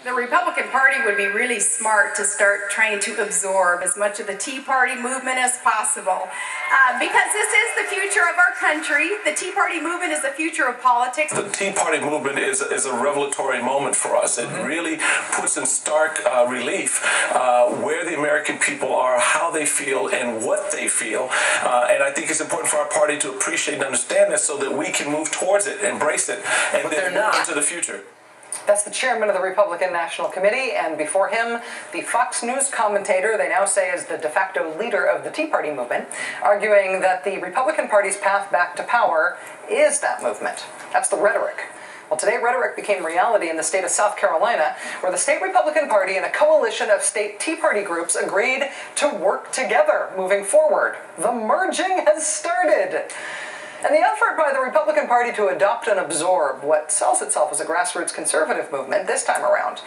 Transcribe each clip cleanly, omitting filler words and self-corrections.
The Republican Party would be really smart to start trying to absorb as much of the Tea Party movement as possible. Because this is the future of our country. The Tea Party movement is the future of politics. The Tea Party movement is a revelatory moment for us. It really puts in stark relief where the American people are, how they feel, and what they feel. And I think it's important for our party to appreciate and understand this so that we can move towards it, embrace it, and then move into the future. That's the chairman of the Republican National Committee, and before him, the Fox News commentator they now say is the de facto leader of the Tea Party movement, arguing that the Republican Party's path back to power is that movement. That's the rhetoric. Well, today rhetoric became reality in the state of South Carolina, where the state Republican Party and a coalition of state Tea Party groups agreed to work together moving forward. The merging has started. And the effort by the Republican Party to adopt and absorb what sells itself as a grassroots conservative movement this time around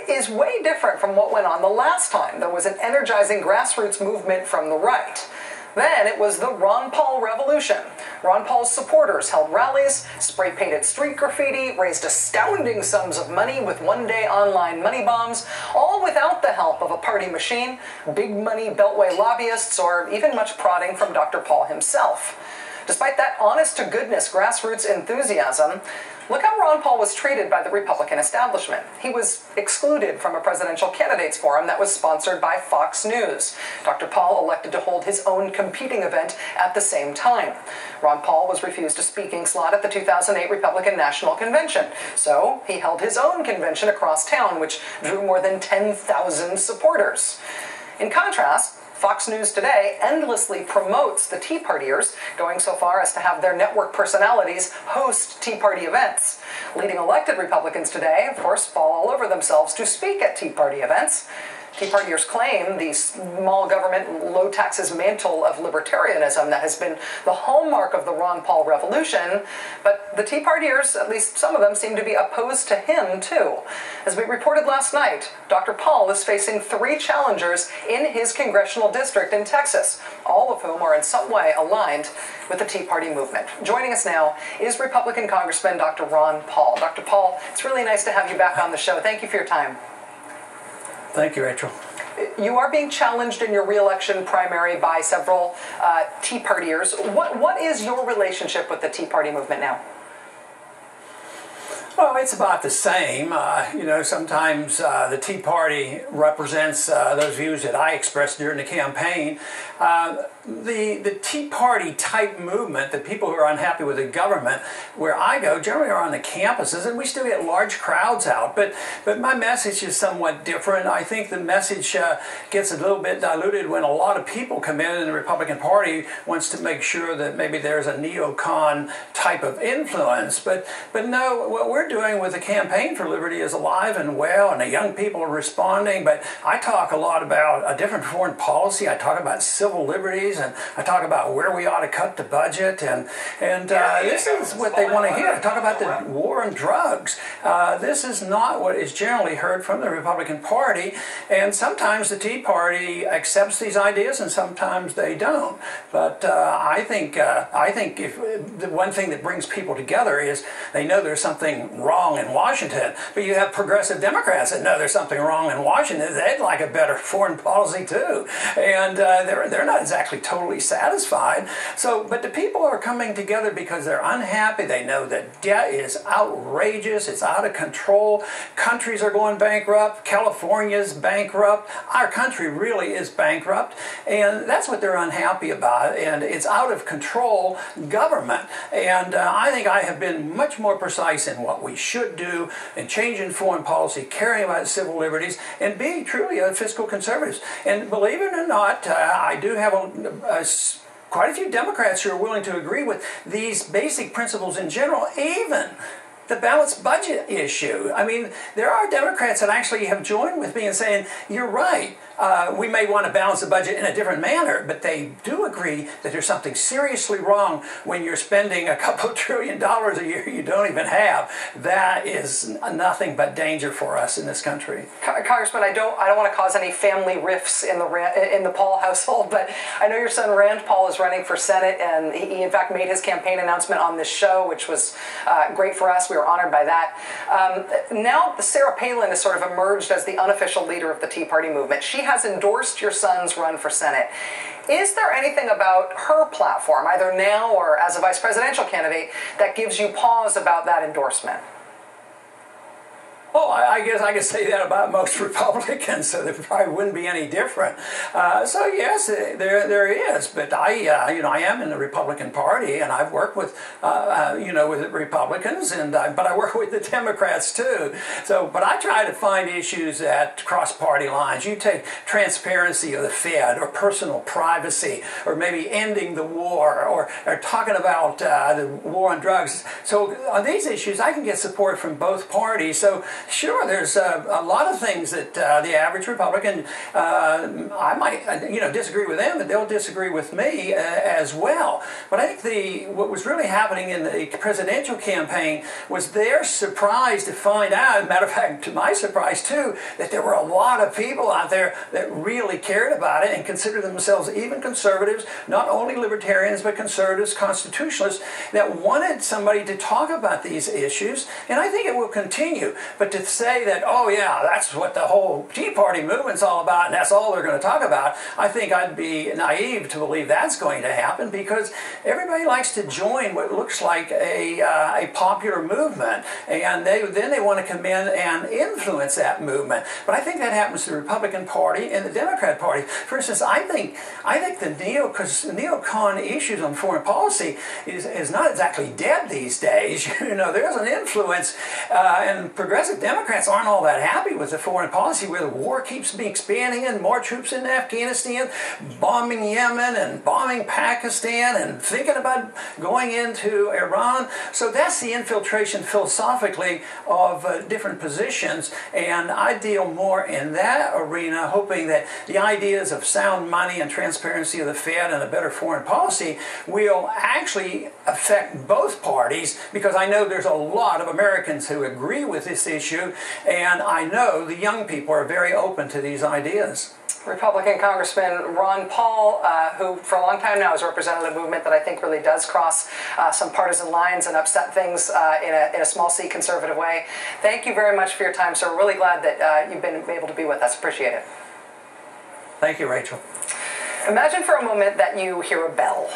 is way different from what went on the last time. There was an energizing grassroots movement from the right. Then it was the Ron Paul revolution. Ron Paul's supporters held rallies, spray-painted street graffiti, raised astounding sums of money with one-day online money bombs, all without the help of a party machine, big money beltway lobbyists, or even much prodding from Dr. Paul himself. Despite that honest-to-goodness grassroots enthusiasm, look how Ron Paul was treated by the Republican establishment. He was excluded from a presidential candidates forum that was sponsored by Fox News. Dr. Paul elected to hold his own competing event at the same time. Ron Paul was refused a speaking slot at the 2008 Republican National Convention, so he held his own convention across town, which drew more than 10,000 supporters. In contrast, Fox News Today endlessly promotes the Tea Partiers, going so far as to have their network personalities host Tea Party events. Leading elected Republicans today, of course, fall all over themselves to speak at Tea Party events. Tea Partiers claim the small government, low taxes mantle of libertarianism that has been the hallmark of the Ron Paul revolution, but the Tea Partiers, at least some of them, seem to be opposed to him, too. As we reported last night, Dr. Paul is facing 3 challengers in his congressional district in Texas, all of whom are in some way aligned with the Tea Party movement. Joining us now is Republican Congressman Dr. Ron Paul. Dr. Paul, it's really nice to have you back on the show. Thank you for your time. Thank you, Rachel. You are being challenged in your re-election primary by several Tea Partiers. What is your relationship with the Tea Party movement now? Well, it's about the same. You know, sometimes the Tea Party represents those views that I expressed during the campaign. The Tea Party type movement, the people who are unhappy with the government, where I go, generally are on the campuses, and we still get large crowds out. But my message is somewhat different. I think the message gets a little bit diluted when a lot of people come in, and the Republican Party wants to make sure that maybe there's a neocon type of influence. But no, what we're doing with the Campaign for Liberty is alive and well, and the young people are responding. But I talk a lot about a different foreign policy. I talk about civil liberties, and I talk about where we ought to cut the budget, and this is what they want to hear. I talk about the war on drugs. This is not what is generally heard from the Republican Party, and sometimes the Tea Party accepts these ideas, and sometimes they don't. But I think if the one thing that brings people together is they know there's something wrong in Washington. But you have progressive Democrats that know there's something wrong in Washington. They'd like a better foreign policy too, and they're not exactly totally satisfied. So, but the people are coming together because they're unhappy. They know that debt is outrageous. It's out of control. Countries are going bankrupt. California's bankrupt. Our country really is bankrupt, and that's what they're unhappy about. And it's out of control government. And I think I have been much more precise in what we should do in changing foreign policy, caring about civil liberties, and being truly a fiscal conservatives. And believe it or not, I do have quite a few Democrats who are willing to agree with these basic principles in general, even the balanced budget issue. I mean, there are Democrats that actually have joined with me in saying, you're right, we may want to balance the budget in a different manner, but they do agree that there's something seriously wrong when you're spending a couple $1 trillion a year you don't even have. That is nothing but danger for us in this country. Congressman, I don't want to cause any family rifts in the Paul household, but I know your son Rand Paul is running for Senate, and he in fact made his campaign announcement on this show, which was great for us. We We were honored by that. Now Sarah Palin has sort of emerged as the unofficial leader of the Tea Party movement. She has endorsed your son's run for Senate. Is there anything about her platform, either now or as a vice presidential candidate, that gives you pause about that endorsement? Well, I guess I could say that about most Republicans, so there probably wouldn't be any different. So yes, there is, but I am in the Republican Party, and I've worked with, with Republicans, but I work with the Democrats too. So, but I try to find issues that cross party lines. You take transparency of the Fed, or personal privacy, or maybe ending the war, or talking about the war on drugs. So on these issues, I can get support from both parties. So. Sure, there's a lot of things that the average Republican, I might, disagree with them, but they'll disagree with me as well. But I think what was really happening in the presidential campaign was they're surprised to find out, as a matter of fact, to my surprise too, that there were a lot of people out there that really cared about it and considered themselves even conservatives, not only libertarians, but conservatives, constitutionalists, that wanted somebody to talk about these issues. And I think it will continue. But to say that, oh yeah, that's what the whole Tea Party movement's all about and that's all they're going to talk about, I think I'd be naive to believe that's going to happen, because everybody likes to join what looks like a popular movement, and then they want to come in and influence that movement. But I think that happens to the Republican Party and the Democrat Party. For instance, I think the neocon issues on foreign policy is not exactly dead these days. There's an influence, and progressive Democrats aren't all that happy with the foreign policy, where the war keeps expanding and more troops in Afghanistan, bombing Yemen and bombing Pakistan and thinking about going into Iran. So that's the infiltration philosophically of different positions, and I deal more in that arena, hoping that the ideas of sound money and transparency of the Fed and a better foreign policy will actually affect both parties, because I know there's a lot of Americans who agree with this issue, and I know the young people are very open to these ideas. Republican Congressman Ron Paul, who for a long time now has represented a movement that I think really does cross some partisan lines and upset things in a small C conservative way. Thank you very much for your time, sir. We're really glad that you've been able to be with us. Appreciate it. Thank you, Rachel. Imagine for a moment that you hear a bell.